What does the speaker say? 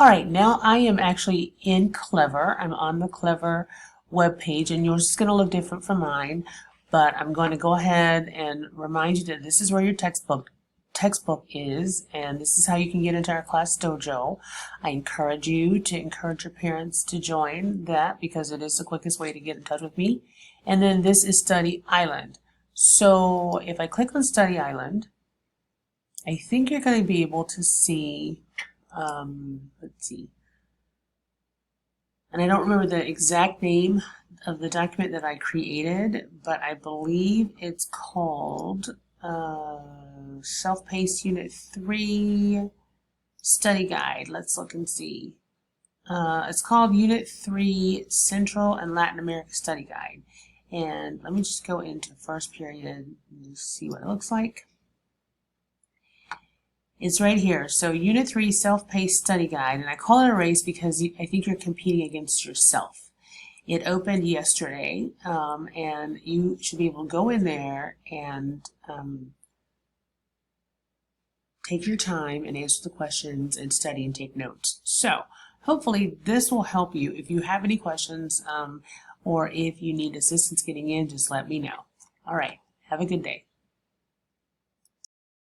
All right, now I am actually in Clever. I'm on the Clever web page, and yours is going to look different from mine, but I'm going to go ahead and remind you that this is where your textbook is, and this is how you can get into our class dojo. I encourage you to encourage your parents to join that because it is the quickest way to get in touch with me. And then this is Study Island. So if I click on Study Island, I think you're going to be able to see, let's see, and I don't remember the exact name of the document that I created, but I believe it's called Self-Paced Unit 3 Study Guide. Let's look and see. It's called Unit 3 Central and Latin America Study Guide. And let me just go into first period and see what it looks like. It's right here. So Unit 3 Self-Paced Study Guide, and I call it a race because I think you're competing against yourself. It opened yesterday, and you should be able to go in there and take your time and answer the questions and study and take notes. So hopefully this will help you. If you have any questions or if you need assistance getting in, just let me know. All right, have a good day.